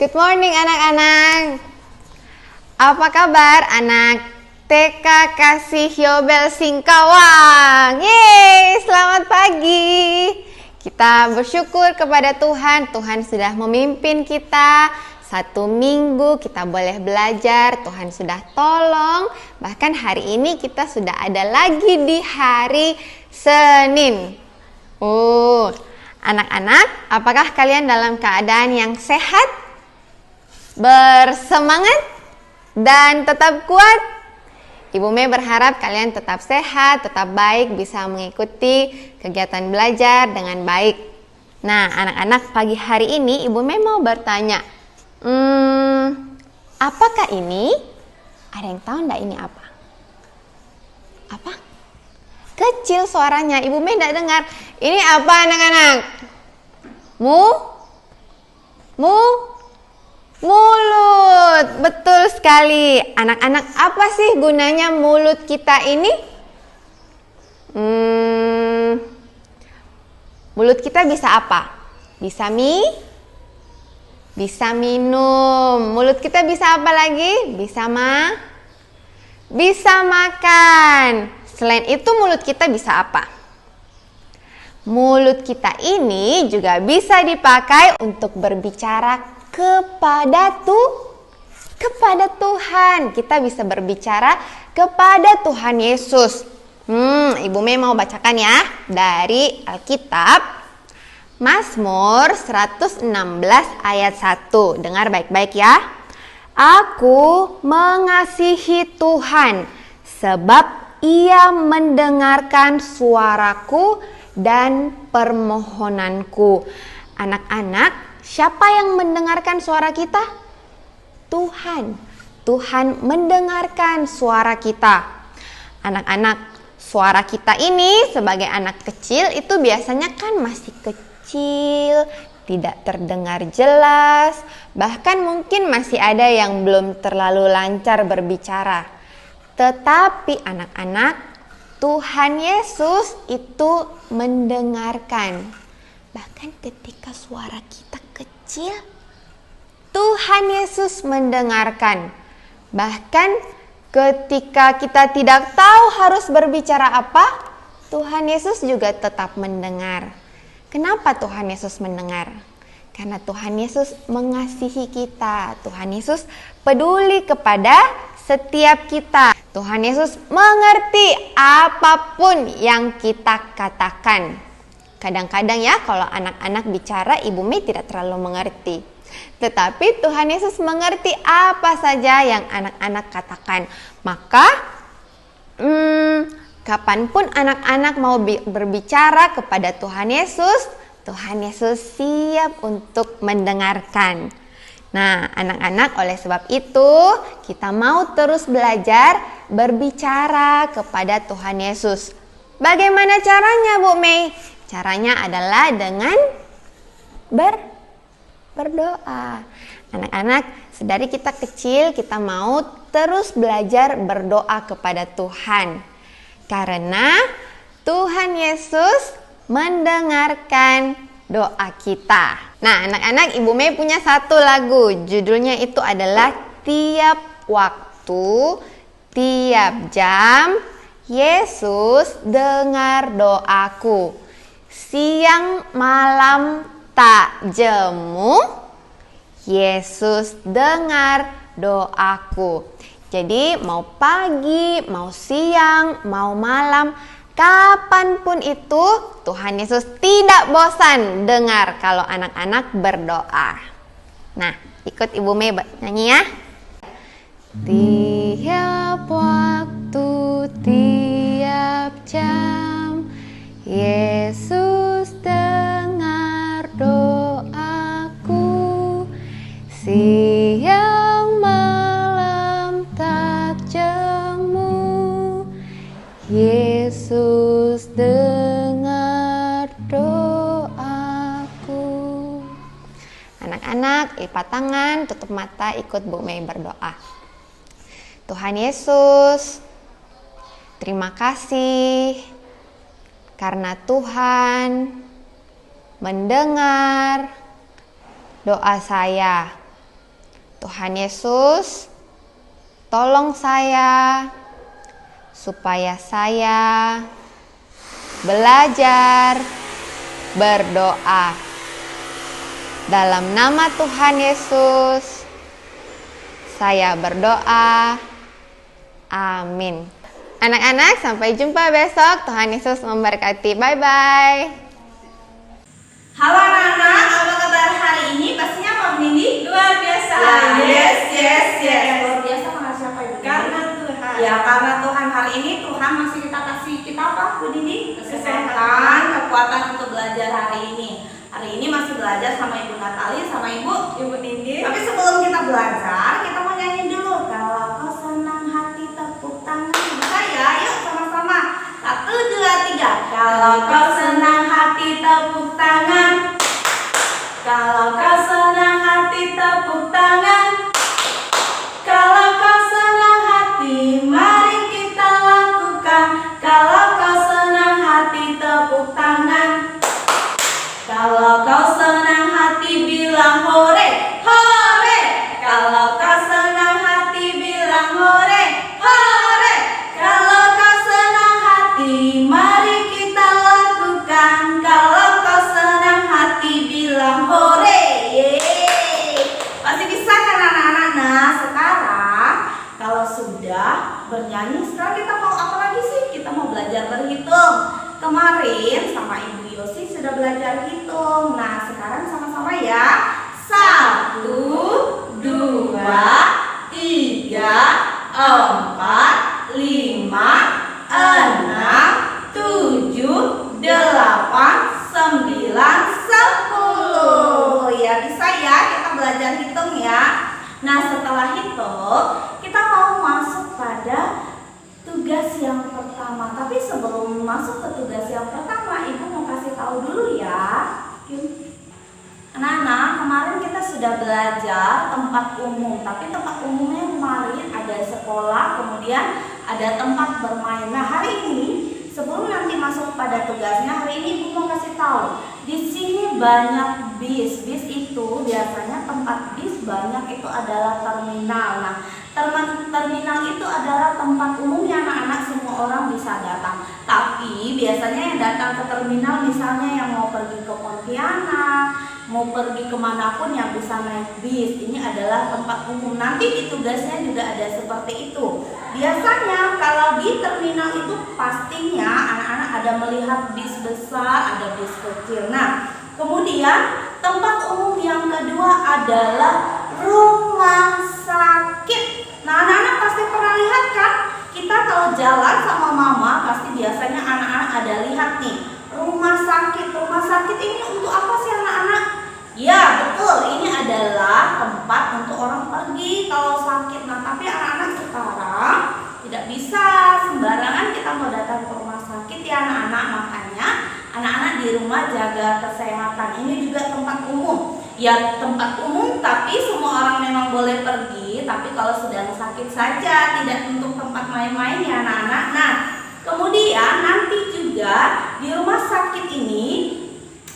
Good morning anak-anak. Apa kabar anak TK Kasih Yobel Singkawang? Yeay, selamat pagi. Kita bersyukur kepada Tuhan. Tuhan sudah memimpin kita 1 minggu, kita boleh belajar. Tuhan sudah tolong. Bahkan hari ini kita sudah ada lagi di hari Senin. Anak-anak, apakah kalian dalam keadaan yang sehat, bersemangat, dan tetap kuat? Ibu Mei berharap kalian tetap sehat, tetap baik, bisa mengikuti kegiatan belajar dengan baik. Nah, anak-anak, pagi hari ini Ibu Mei mau bertanya, apakah ini? Ada yang tahu enggak ini apa? Apa? Kecil suaranya, Ibu Mei enggak dengar. Ini apa anak-anak? Mulut. Betul sekali. Anak-anak, apa sih gunanya mulut kita ini? Mulut kita bisa apa? Bisa minum. Mulut kita bisa apa lagi? Bisa makan. Selain itu mulut kita bisa apa? Mulut kita ini juga bisa dipakai untuk berbicara kepada Tuhan. Kita bisa berbicara kepada Tuhan Yesus. Ibu Mei mau bacakan ya dari Alkitab Mazmur 116 ayat 1. Dengar baik-baik ya. Aku mengasihi Tuhan sebab Ia mendengarkan suaraku dan permohonanku. Anak-anak, siapa yang mendengarkan suara kita? Tuhan. Tuhan mendengarkan suara kita. Anak-anak, suara kita ini sebagai anak kecil itu biasanya kan masih kecil, tidak terdengar jelas, bahkan mungkin masih ada yang belum terlalu lancar berbicara. Tetapi anak-anak, Tuhan Yesus itu mendengarkan. Bahkan ketika suara kita kecil, Tuhan Yesus mendengarkan. Bahkan ketika kita tidak tahu harus berbicara apa, Tuhan Yesus juga tetap mendengar. Kenapa Tuhan Yesus mendengar? Karena Tuhan Yesus mengasihi kita. Tuhan Yesus peduli kepada setiap kita. Tuhan Yesus mengerti apapun yang kita katakan. Kadang-kadang ya kalau anak-anak bicara, Ibu Mei tidak terlalu mengerti. Tetapi Tuhan Yesus mengerti apa saja yang anak-anak katakan. Maka kapanpun anak-anak mau berbicara kepada Tuhan Yesus siap untuk mendengarkan. Nah, anak-anak, oleh sebab itu kita mau terus belajar berbicara kepada Tuhan Yesus. Bagaimana caranya, Bu Mei? Caranya adalah dengan berdoa. Anak-anak, sedari kita kecil kita mau terus belajar berdoa kepada Tuhan. Karena Tuhan Yesus mendengarkan doa kita. Nah, anak-anak, Ibu Mei punya satu lagu. Judulnya itu adalah Tiap Waktu, Tiap Jam, Yesus dengar doaku. Siang malam tak jemu, Yesus dengar doaku. Jadi mau pagi, mau siang, mau malam, kapanpun itu Tuhan Yesus tidak bosan dengar kalau anak-anak berdoa. Nah, ikut Ibu Mei nyanyi ya. Tiap waktu, tiap jam, Yesus dengar doaku. Siang malam tak jemu, Yesus dengar doaku. Anak-anak, lipat tangan, tutup mata, ikut Bu Mei berdoa. Tuhan Yesus, terima kasih karena Tuhan mendengar doa saya. Tuhan Yesus, tolong saya supaya saya belajar berdoa. Dalam nama Tuhan Yesus, saya berdoa. Amin. Anak-anak, sampai jumpa besok. Tuhan Yesus memberkati. Bye-bye. Halo anak-anak, apa kabar hari ini? Pastinya Pak Nindi luar biasa. Yes. Luar biasa karena siapa Ibu? Karena Tuhan. Ya, karena Tuhan. Hari ini Tuhan masih kasih kita apa, Bu Nindi? Kesehatan, kekuatan untuk belajar hari ini. Hari ini masih belajar sama Ibu Natali, sama Ibu Nindi. Tapi sebelum kita belajar, kita mau nyanyi dulu. Kalau kau senang hati tepuk tangan. Bisa ya? Yuk sama-sama. 1, 2, 3. Kalau kau senang hati tepuk tangan. Kalau kau senang hati tepuk tangan. Kalau kau senang hati, mari kita lakukan. Kalau kau senang hati tepuk tangan. Kalau kau senang hati bilang hore, hore. Kalau kau senang hati bilang hore, hore. Kalau kau senang hati, mari kita lakukan. Kalau kau senang hati bilang hore. Yeay. Masih bisa kan anak-anak? Nah, sekarang kalau sudah bernyanyi, sekarang kita mau apa lagi sih? Kita mau belajar berhitung. Kemarin sama Ibu Yosi sudah belajar hitung. Nah, sekarang sama-sama ya. 1, 2, 3, 4, 5, 6, 7, 8, 9, 10. Ya, bisa ya kita belajar hitung ya. Nah, setelah hitung, kita mau masuk pada tugas yang pertama. Tapi sebelum masuk ke tugas yang pertama, Ibu mau kasih tahu dulu ya. Anak-anak, kemarin kita sudah belajar tempat umum. Tapi tempat umumnya kemarin ada sekolah, kemudian ada tempat bermain. Nah, hari ini sebelum nanti masuk pada tugasnya, hari ini Ibu mau kasih tahu. Di sini banyak bis. Bis itu biasanya tempat bis banyak itu adalah terminal. Nah, terminal itu adalah tempat umum yang anak-anak semua orang bisa datang. Tapi biasanya yang datang ke terminal misalnya yang mau pergi ke Pontianak, mau pergi kemanapun yang bisa naik bis. Ini adalah tempat umum. Nanti di tugasnya juga ada seperti itu. Biasanya kalau di terminal itu pastinya anak-anak ada melihat bis besar, ada bis kecil. Nah, kemudian tempat umum yang kedua adalah rumah sakit. Nah, anak-anak pasti pernah lihat kan? Kita kalau jalan sama mama pasti biasanya anak-anak ada lihat nih rumah sakit. Rumah sakit ini untuk apa sih anak-anak? Ya, betul, ini adalah tempat untuk orang pergi kalau sakit. Nah, tapi anak-anak sekarang tidak bisa sembarangan kita mau datang ke rumah sakit ya anak-anak. Makanya anak-anak di rumah jaga kesehatan. Ini juga tempat umum. Ya, tempat umum tapi semua orang memang boleh pergi. Tapi kalau sedang sakit saja, tidak untuk tempat main-main ya anak-anak. Nah, kemudian nanti juga di rumah sakit ini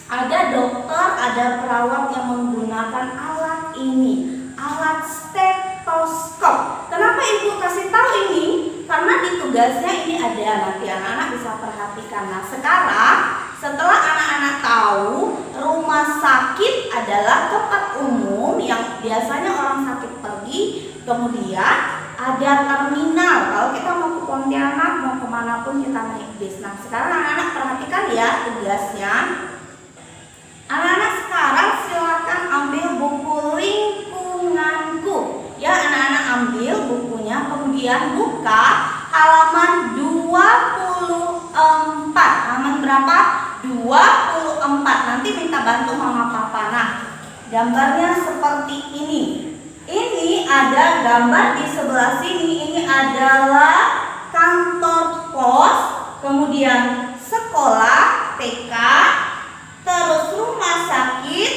ada dokter, ada perawat yang menggunakan alat ini, alat stetoskop. Kenapa Ibu kasih tahu ini? Karena di tugasnya ini ada, nanti anak-anak bisa perhatikan. Nah, sekarang setelah anak-anak tahu rumah sakit adalah tempat umum yang biasanya orang sakit pergi, kemudian ada terminal. Kalau kita mau ke Pontianak, mau kemanapun kita naik bis. Nah, sekarang anak-anak perhatikan ya tugasnya. Anak-anak sekarang silakan ambil buku lingkunganku. Ya, anak-anak ambil bukunya, kemudian buka halaman 24. Halaman berapa? 24. Nanti minta bantu mama papa. Nah, gambarnya seperti ini. Ini ada gambar di sebelah sini. Ini adalah kantor pos, kemudian sekolah TK, terus rumah sakit,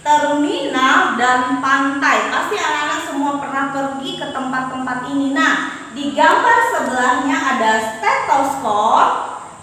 terminal, dan pantai. Pasti anak-anak semua pernah pergi ke tempat-tempat ini. Nah, di gambar sebelahnya ada stetoskop,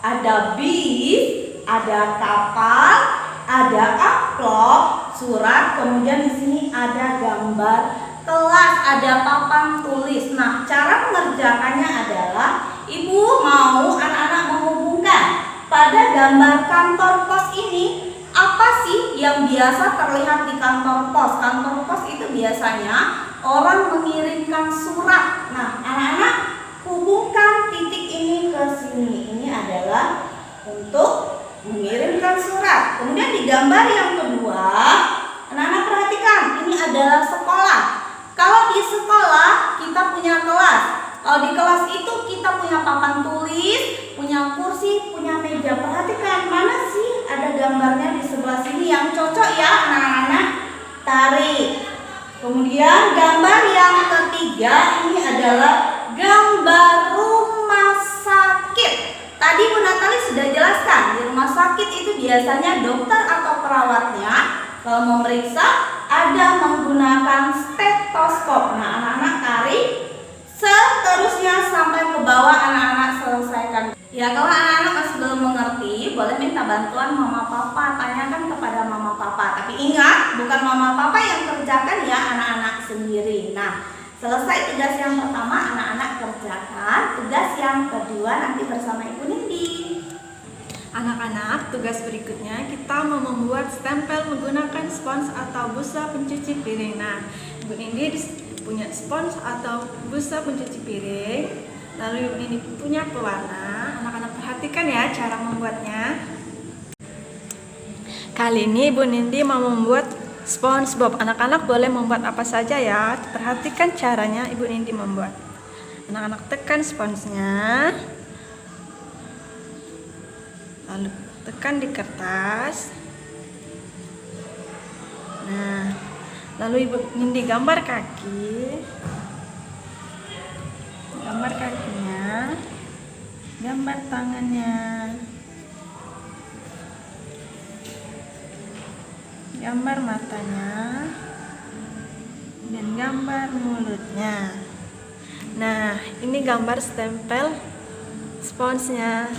ada bis, ada kapal, ada amplop, surat, kemudian di sini ada gambar kelas, ada papan tulis. Nah, cara mengerjakannya adalah Ibu mau anak-anak menghubungkan pada gambar kantor pos ini, apa sih yang biasa terlihat di kantor pos? Kantor pos itu biasanya orang mengirimkan surat. Nah, anak-anak hubungkan titik ini ke sini. Ini adalah untuk mengirimkan surat. Kemudian di gambar yang kedua, anak-anak perhatikan, ini adalah sekolah. Kalau di sekolah kita punya kelas. Kalau di kelas itu kita punya papan tulis, punya kursi, punya meja. Perhatikan mana sih ada gambarnya di sebelah sini yang cocok ya anak-anak. Tarik. Kemudian gambar yang ketiga ini adalah gambar rumah sakit. Tadi Bu Natali sudah jelaskan, di rumah sakit itu biasanya dokter atau perawatnya kalau memeriksa ada menggunakan stetoskop. Nah, anak-anak tarik seterusnya sampai ke bawah, anak-anak selesaikan. Ya, kalau anak-anak masih belum mengerti, boleh minta bantuan mama papa, tanyakan kepada mama papa. Tapi ingat, bukan mama papa yang kerjakan ya, anak-anak sendiri. Nah, selesai tugas yang pertama, anak-anak kerjakan. Tugas yang kedua nanti bersama Ibu Nindi. Anak-anak, tugas berikutnya kita mau membuat stempel menggunakan spons atau busa pencuci piring. Nah, Ibu Nindi punya spons atau busa pencuci piring, lalu Ibu Nindi punya pewarna. Anak-anak perhatikan ya cara membuatnya. Kali ini Ibu Nindi mau membuat SpongeBob. Anak-anak boleh membuat apa saja ya. Perhatikan caranya Ibu Nindi membuat. Anak-anak tekan sponsnya, lalu tekan di kertas. Nah, lalu Ibu Nindi gambar kaki, gambar kakinya, gambar tangannya, gambar matanya, dan gambar mulutnya. Nah, ini gambar stempel sponsnya.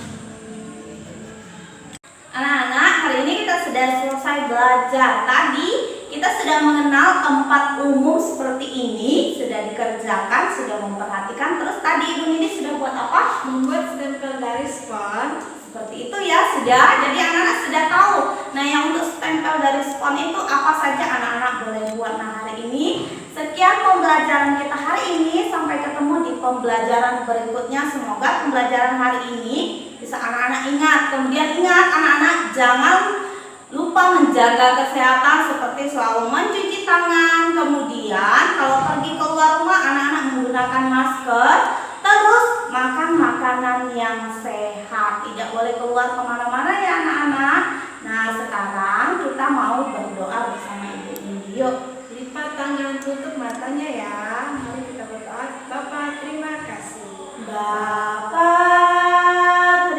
Anak-anak, hari ini kita sudah selesai belajar. Tadi kita sudah mengenal tempat umum seperti ini, sudah dikerjakan, sudah memperhatikan. Terus tadi Ibu Nindi sudah buat apa? Membuat stempel dari spons. Seperti itu ya, sudah. Jadi anak-anak sudah tahu. Nah, yang untuk stempel dari spons itu apa saja anak-anak boleh buat. Nah, hari ini sekian pembelajaran kita hari ini. Sampai ketemu di pembelajaran berikutnya. Semoga pembelajaran hari ini bisa anak-anak ingat. Kemudian ingat anak-anak jangan lupa menjaga kesehatan seperti selalu mencuci tangan. Kemudian kalau pergi keluar rumah anak-anak menggunakan masker. Terus makan makanan yang sehat. Tidak boleh keluar kemana-mana ya anak-anak. Nah, sekarang kita mau berdoa bersama Ibu Nindi. Yuk. Lipat tangan, tutup matanya ya. Mari kita berdoa. Bapak, terima kasih. Bapak,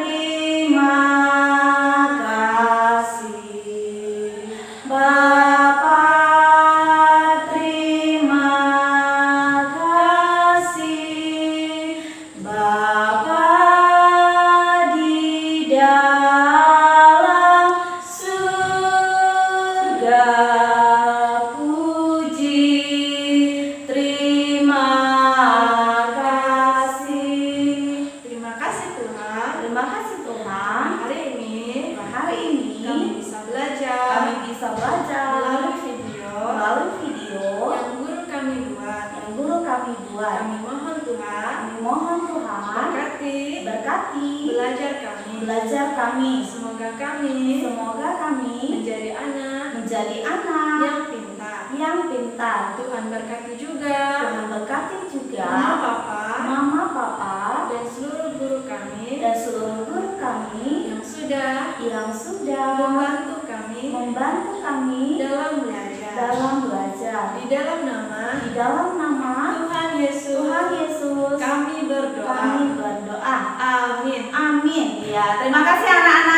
terima kasih. Bapak, terima kasih. Bapak di dalam surga, puji, terima kasih. Terima kasih Tuhan. Terima kasih Tuhan. Hari ini Kami bisa belajar bisa belajar melalui video melalui video yang guru kami buat. yang guru kami buat. Kami mohon Tuhan Kami mohon Tuhan berkati berkati belajar kami. semoga kami menjadi anak yang pintar. Tuhan berkati juga Tuhan berkati juga Mama Papa dan seluruh guru kami dan seluruh guru kami yang sudah membantu kami dalam belajar. di Di dalam nama nama Tuhan Yesus kami kami berdoa. berdoa. Amin. Amin. Ya, terima kasih anak-anak.